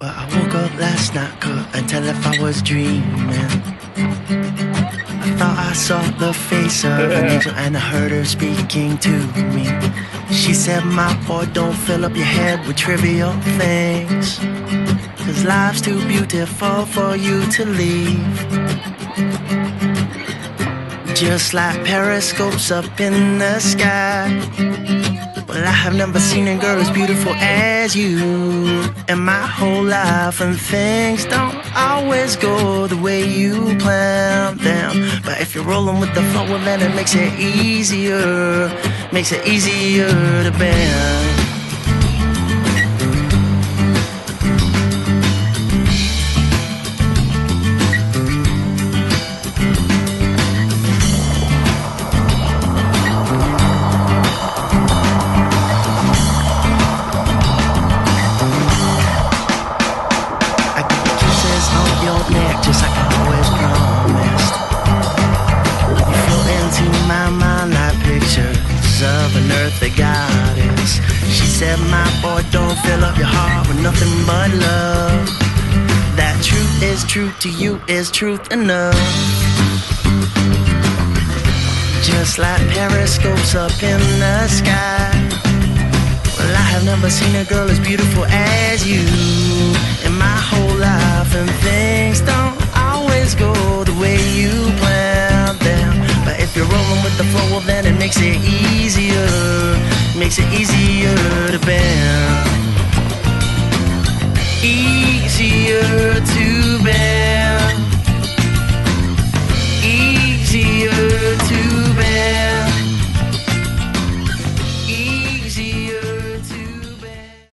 Well, I woke up last night, couldn't tell if I was dreaming. I thought I saw the face of an angel and I heard her speaking to me. She said, my boy, don't fill up your head with trivial things, 'cause life's too beautiful for you to leave. Just like periscopes up in the sky. Well, I have never seen a girl as beautiful as you in my whole life, and things don't always go the way you plan them. But if you're rolling with the flow, well, then it makes it easier to bend. Just like I always promised. You float into my mind like pictures of an earthly goddess. She said, my boy, don't fill up your heart with nothing but love. That truth is truth to you is truth enough. Just like periscopes up in the sky. Well, I have never seen a girl as beautiful as you in my whole life, and things don't always go the way you planned them. But if you're rolling with the flow, well, then it makes it easier